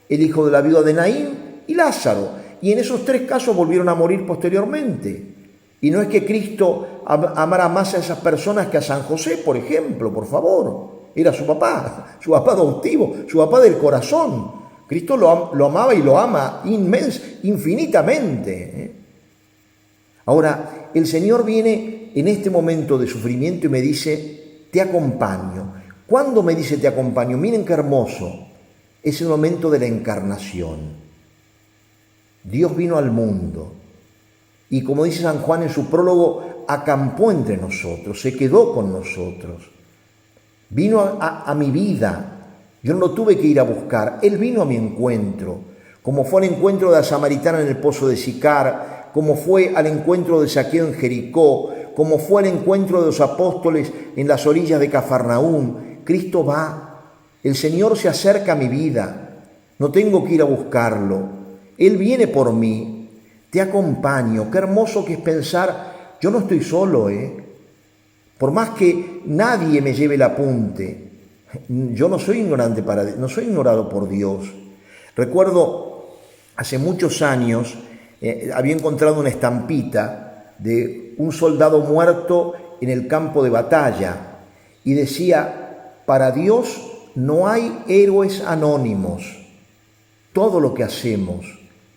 S1: el hijo de la viuda de Naín y Lázaro. Y en esos 3 casos volvieron a morir posteriormente. Y no es que Cristo amara más a esas personas que a San José, por ejemplo, por favor. Era su papá adoptivo, su papá del corazón. Cristo lo amaba y lo ama infinitamente. Ahora, el Señor viene en este momento de sufrimiento y me dice, te acompaño. ¿Cuándo me dice te acompaño? Miren qué hermoso. Es el momento de la encarnación. Dios vino al mundo y, como dice San Juan en su prólogo, acampó entre nosotros, se quedó con nosotros. Vino a mi vida. Yo no lo tuve que ir a buscar. Él vino a mi encuentro, como fue al encuentro de la samaritana en el pozo de Sicar, como fue al encuentro de Zaqueo en Jericó, como fue al encuentro de los apóstoles en las orillas de Cafarnaúm. Cristo va. El Señor se acerca a mi vida. No tengo que ir a buscarlo. Él viene por mí. Te acompaño. Qué hermoso que es pensar, yo no estoy solo, Por más que nadie me lleve el apunte, yo no soy ignorante no soy ignorado por Dios. Recuerdo, hace muchos años, había encontrado una estampita de un soldado muerto en el campo de batalla y decía, para Dios no hay héroes anónimos. Todo lo que hacemos,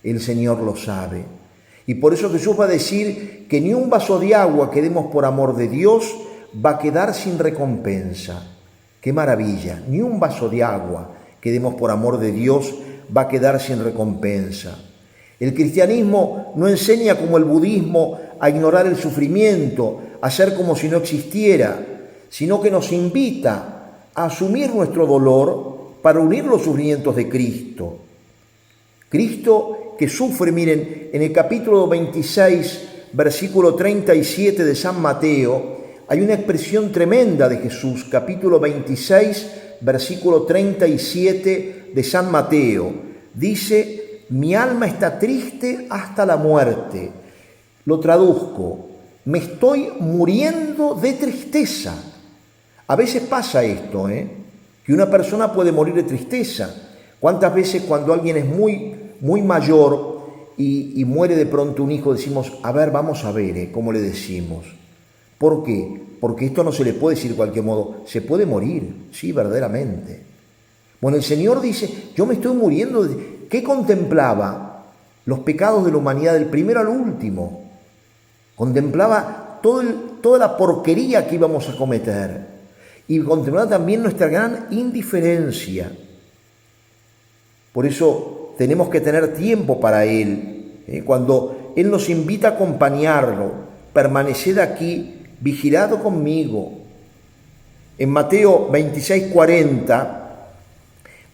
S1: el Señor lo sabe. Y por eso Jesús va a decir que ni un vaso de agua que demos por amor de Dios va a quedar sin recompensa. ¡Qué maravilla! Ni un vaso de agua que demos por amor de Dios va a quedar sin recompensa. El cristianismo no enseña como el budismo a ignorar el sufrimiento, a hacer como si no existiera, sino que nos invita a asumir nuestro dolor para unir los sufrimientos de Cristo. Cristo que sufre, miren, en el capítulo 26, versículo 37 de San Mateo, hay una expresión tremenda de Jesús, capítulo 26, versículo 37 de San Mateo. Dice, mi alma está triste hasta la muerte. Lo traduzco, me estoy muriendo de tristeza. A veces pasa esto, que una persona puede morir de tristeza. ¿Cuántas veces cuando alguien es muy mayor y muere de pronto un hijo, decimos, a ver, vamos a ver, ¿cómo le decimos? ¿Por qué? Porque esto no se le puede decir de cualquier modo, se puede morir, sí, verdaderamente. Bueno, el Señor dice, yo me estoy muriendo. ¿Qué contemplaba? Los pecados de la humanidad, del primero al último. Contemplaba toda la porquería que íbamos a cometer. Y contemplaba también nuestra gran indiferencia. Por eso tenemos que tener tiempo para Él. Cuando Él nos invita a acompañarlo, permaneced aquí, vigilado conmigo. En Mateo 26:40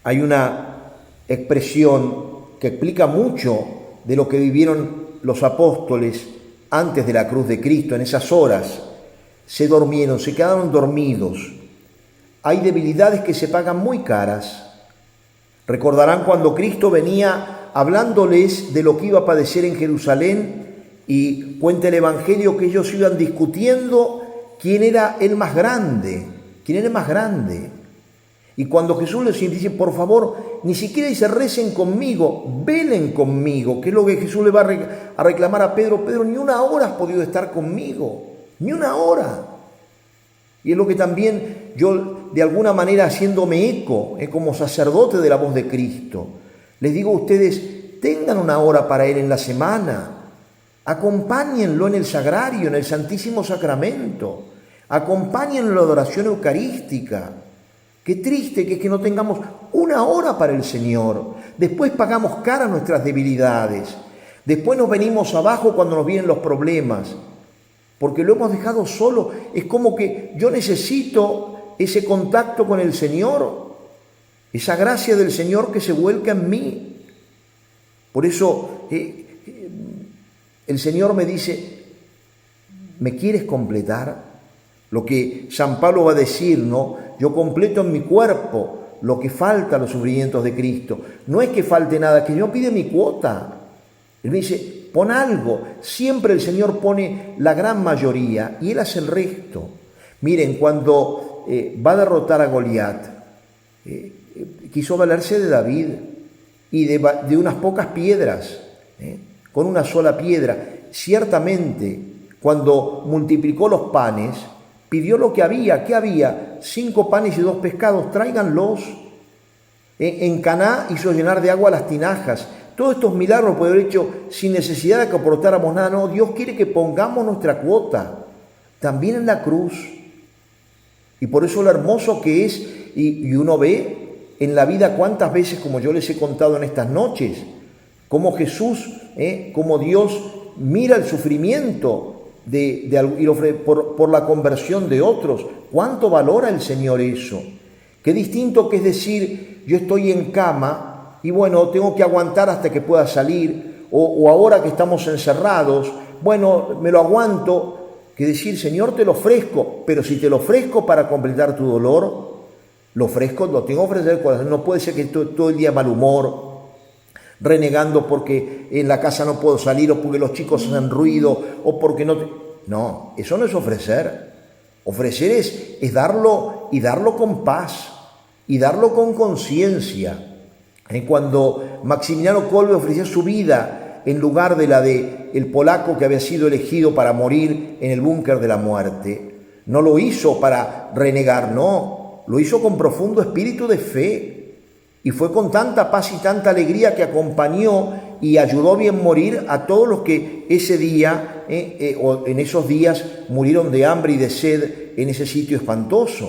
S1: hay una expresión que explica mucho de lo que vivieron los apóstoles antes de la cruz de Cristo. En esas horas se durmieron, se quedaron dormidos. Hay debilidades que se pagan muy caras. Recordarán cuando Cristo venía hablándoles de lo que iba a padecer en Jerusalén y cuenta el Evangelio que ellos iban discutiendo quién era el más grande, quién era el más grande. Y cuando Jesús les dice, por favor, ni siquiera dice recen conmigo, velen conmigo, que es lo que Jesús le va a reclamar a Pedro. Pedro, ni una hora has podido estar conmigo, ni una hora. Y es lo que también yo, de alguna manera, haciéndome eco, como sacerdote de la voz de Cristo, les digo a ustedes, tengan una hora para Él en la semana, acompáñenlo en el sagrario, en el Santísimo Sacramento, acompáñenlo en la adoración eucarística. Qué triste que es que no tengamos una hora para el Señor. Después pagamos cara nuestras debilidades. Después nos venimos abajo cuando nos vienen los problemas. Porque lo hemos dejado solo. Es como que yo necesito ese contacto con el Señor. Esa gracia del Señor que se vuelca en mí. Por eso el Señor me dice, ¿me quieres completar? Lo que San Pablo va a decir, ¿no? Yo completo en mi cuerpo lo que falta a los sufrimientos de Cristo. No es que falte nada, que yo pide mi cuota. Él me dice, pon algo. Siempre el Señor pone la gran mayoría y Él hace el resto. Miren, cuando va a derrotar a Goliat, quiso valerse de David y de unas pocas piedras, con una sola piedra. Ciertamente, cuando multiplicó los panes, pidió lo que había. ¿Qué había? 5 panes y 2 pescados, tráiganlos. En Caná hizo llenar de agua las tinajas. Todos estos milagros puede haber hecho sin necesidad de que aportáramos nada. No, Dios quiere que pongamos nuestra cuota, también en la cruz. Y por eso lo hermoso que es, y uno ve en la vida cuántas veces, como yo les he contado en estas noches, cómo Jesús, cómo Dios mira el sufrimiento por la conversión de otros. ¿Cuánto valora el Señor eso? Qué distinto que es decir, yo estoy en cama y bueno, tengo que aguantar hasta que pueda salir, o ahora que estamos encerrados, bueno, me lo aguanto, que decir, Señor, te lo ofrezco, pero si te lo ofrezco para completar tu dolor, lo ofrezco, lo tengo que ofrecer. No puede ser que todo el día mal humor, renegando porque en la casa no puedo salir, o porque los chicos hacen ruido, o porque no... No, eso no es ofrecer. Ofrecer es darlo, y darlo con paz, y darlo con conciencia. Cuando Maximiliano Kolbe ofrecía su vida en lugar de la de el polaco que había sido elegido para morir en el búnker de la muerte, no lo hizo para renegar, no, lo hizo con profundo espíritu de fe. Y fue con tanta paz y tanta alegría que acompañó y ayudó a bien morir a todos los que ese día, o en esos días, murieron de hambre y de sed en ese sitio espantoso.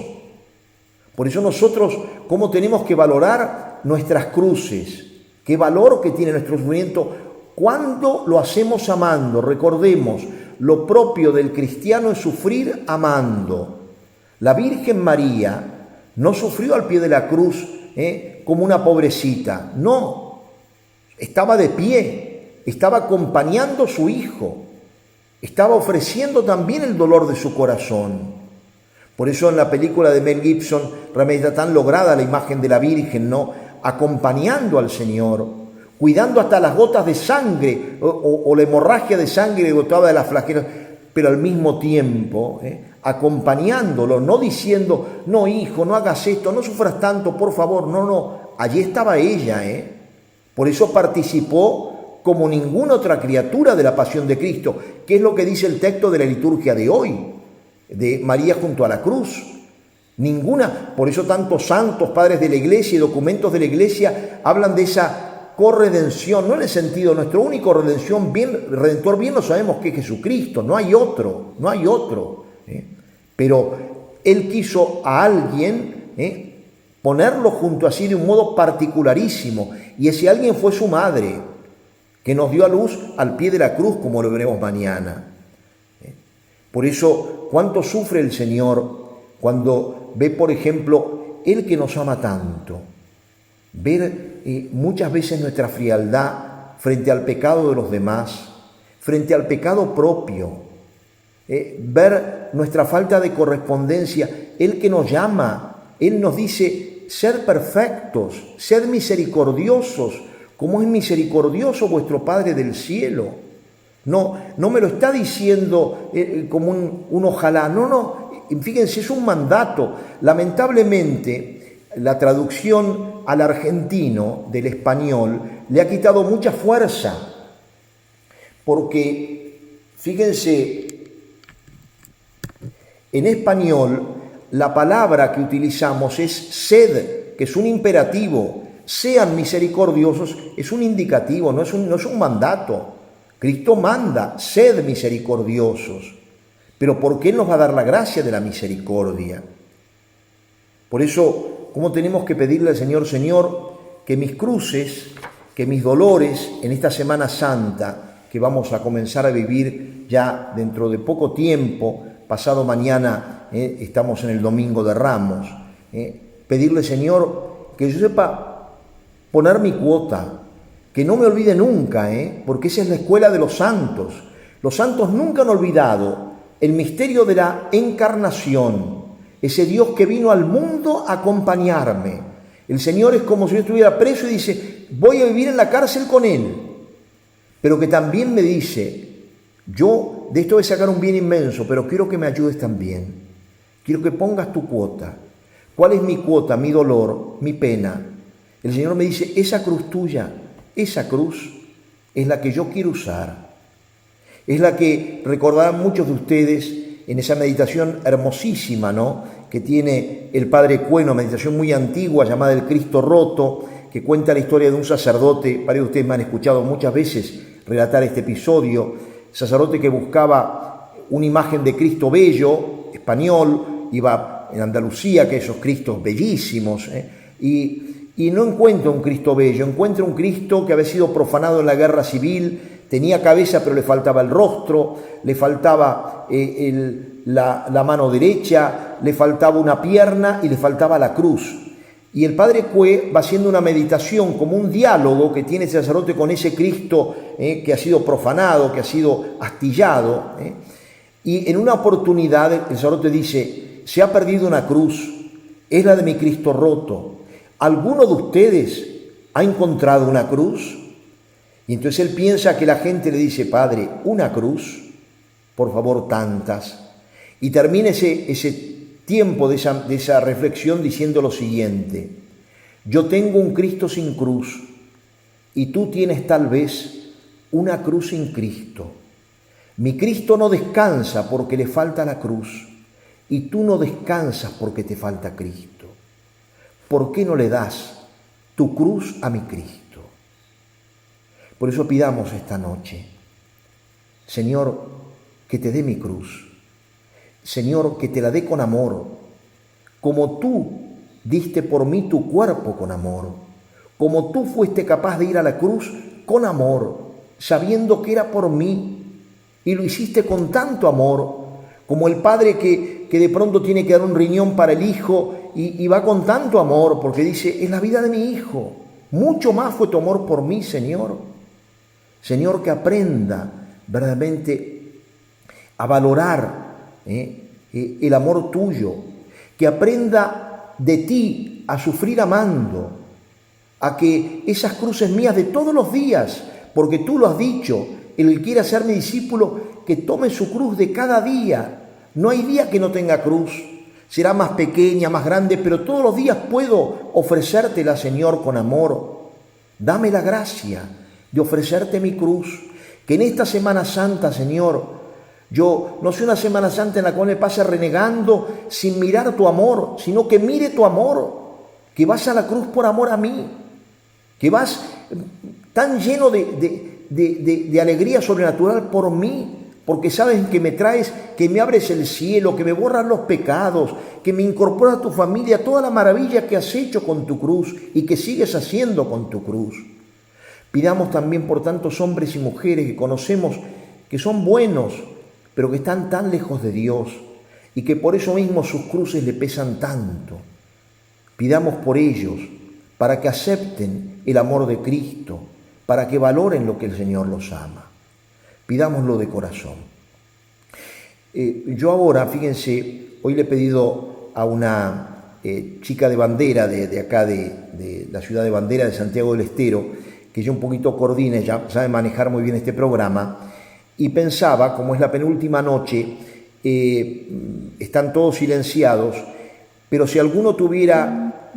S1: Por eso nosotros, ¿cómo tenemos que valorar nuestras cruces? ¿Qué valor que tiene nuestro sufrimiento? Cuando lo hacemos amando, recordemos, lo propio del cristiano es sufrir amando. La Virgen María no sufrió al pie de la cruz, como una pobrecita, no, estaba de pie, estaba acompañando a su hijo, estaba ofreciendo también el dolor de su corazón. Por eso en la película de Mel Gibson realmente está tan lograda la imagen de la Virgen, ¿no? Acompañando al Señor. cuidando hasta las gotas de sangre o la hemorragia de sangre que gotaba de las flagelas, pero al mismo tiempo acompañándolo, no diciendo, no hijo, no hagas esto, no sufras tanto, por favor, no, allí estaba ella, por eso participó como ninguna otra criatura de la pasión de Cristo, que es lo que dice el texto de la liturgia de hoy, de María junto a la cruz. Ninguna, por eso tantos santos, padres de la iglesia y documentos de la iglesia hablan de esa corredención, no en el sentido, nuestro único redentor bien lo sabemos que es Jesucristo, no hay otro, pero Él quiso a alguien ponerlo junto a sí de un modo particularísimo, y ese alguien fue su madre, que nos dio a luz al pie de la cruz, como lo veremos mañana. Por eso, ¿cuánto sufre el Señor cuando ve, por ejemplo, Él que nos ama tanto? Ver muchas veces nuestra frialdad frente al pecado de los demás, frente al pecado propio, ver nuestra falta de correspondencia. Él que nos llama, Él nos dice, sed perfectos, sed misericordiosos, como es misericordioso vuestro Padre del cielo. No me lo está diciendo como un ojalá, no, fíjense, es un mandato. Lamentablemente, la traducción al argentino del español le ha quitado mucha fuerza, porque, fíjense, en español la palabra que utilizamos es sed, que es un imperativo. Sean misericordiosos es un indicativo, no es un mandato. Cristo manda, sed misericordiosos. Pero ¿por qué Él nos va a dar la gracia de la misericordia? Por eso, ¿cómo tenemos que pedirle al Señor, Señor, que mis cruces, que mis dolores en esta Semana Santa, que vamos a comenzar a vivir ya dentro de poco tiempo, pasado mañana estamos en el Domingo de Ramos, pedirle, Señor, que yo sepa poner mi cuota, que no me olvide nunca, porque esa es la escuela de los santos. Los santos nunca han olvidado el misterio de la encarnación, ese Dios que vino al mundo a acompañarme. El Señor es como si yo estuviera preso y dice, voy a vivir en la cárcel con Él, pero que también me dice, yo de esto voy a sacar un bien inmenso, pero quiero que me ayudes también. Quiero que pongas tu cuota. ¿Cuál es mi cuota, mi dolor, mi pena? El Señor me dice, esa cruz tuya, esa cruz es la que yo quiero usar. Es la que recordarán muchos de ustedes en esa meditación hermosísima, ¿no?, que tiene el Padre Cueno, meditación muy antigua llamada El Cristo Roto, que cuenta la historia de un sacerdote. Varios de ustedes me han escuchado muchas veces relatar este episodio. Sacerdote que buscaba una imagen de Cristo bello, español, iba en Andalucía, que esos Cristos bellísimos, y no encuentra un Cristo bello, encuentra un Cristo que había sido profanado en la guerra civil, tenía cabeza pero le faltaba el rostro, le faltaba la mano derecha, le faltaba una pierna y le faltaba la cruz. Y el Padre Cue va haciendo una meditación, como un diálogo que tiene ese sacerdote con ese Cristo que ha sido profanado, que ha sido astillado. Y en una oportunidad el sacerdote dice, se ha perdido una cruz, es la de mi Cristo roto. ¿Alguno de ustedes ha encontrado una cruz? Y entonces él piensa que la gente le dice, Padre, ¿una cruz? Por favor, tantas. Y termina ese tiempo de esa reflexión diciendo lo siguiente: yo tengo un Cristo sin cruz y tú tienes tal vez una cruz sin Cristo. Mi Cristo no descansa porque le falta la cruz y tú no descansas porque te falta Cristo. ¿Por qué no le das tu cruz a mi Cristo? Por eso pidamos esta noche, Señor, que te dé mi cruz. Señor, que te la dé con amor, como tú diste por mí tu cuerpo con amor, como tú fuiste capaz de ir a la cruz con amor, sabiendo que era por mí, y lo hiciste con tanto amor, como el padre que de pronto tiene que dar un riñón para el hijo y va con tanto amor, porque dice, es la vida de mi hijo, mucho más fue tu amor por mí, Señor. Señor, que aprenda verdaderamente a valorar el amor tuyo, que aprenda de ti a sufrir amando, a que esas cruces mías de todos los días, porque tú lo has dicho, el que quiera ser mi discípulo, que tome su cruz de cada día. No hay día que no tenga cruz. Será más pequeña, más grande, pero todos los días puedo ofrecértela, Señor, con amor. Dame la gracia de ofrecerte mi cruz. Que en esta Semana Santa, Señor, yo no sea una Semana Santa en la cual me pase renegando sin mirar tu amor, sino que mire tu amor, que vas a la cruz por amor a mí, que vas tan lleno de alegría sobrenatural por mí, porque sabes que me traes, que me abres el cielo, que me borras los pecados, que me incorporas a tu familia, toda la maravilla que has hecho con tu cruz y que sigues haciendo con tu cruz. Pidamos también por tantos hombres y mujeres que conocemos que son buenos, pero que están tan lejos de Dios y que por eso mismo sus cruces le pesan tanto. Pidamos por ellos para que acepten el amor de Cristo, para que valoren lo que el Señor los ama. Pidámoslo de corazón. Yo ahora, fíjense, hoy le he pedido a una chica de bandera de acá, de la ciudad de Bandera de Santiago del Estero, que yo un poquito coordine, ya sabe manejar muy bien este programa, y pensaba, como es la penúltima noche, están todos silenciados, pero si alguno tuviera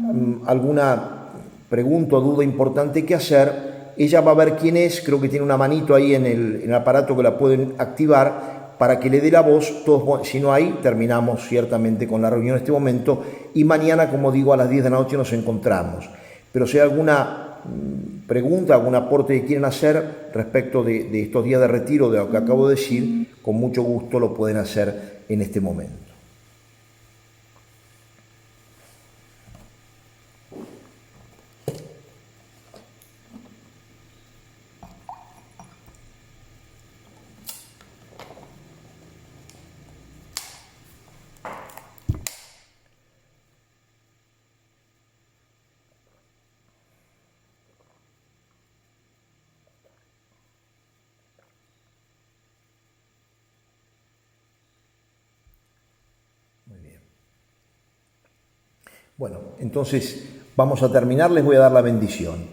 S1: alguna pregunta o duda importante que hacer, ella va a ver quién es, creo que tiene una manito ahí en el aparato que la pueden activar para que le dé la voz. Todos, si no hay, terminamos ciertamente con la reunión en este momento y mañana, como digo, a las 10 de la noche nos encontramos. Pero si hay alguna pregunta, algún aporte que quieren hacer respecto de estos días de retiro, de lo que acabo de decir, con mucho gusto lo pueden hacer en este momento. Muy bien. Bueno, entonces vamos a terminar, les voy a dar la bendición.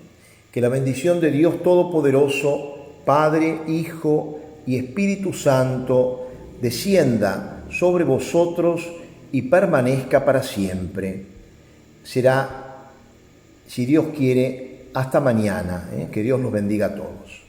S1: Que la bendición de Dios Todopoderoso, Padre, Hijo y Espíritu Santo, descienda sobre vosotros y permanezca para siempre. Será, si Dios quiere, hasta mañana. Que Dios los bendiga a todos.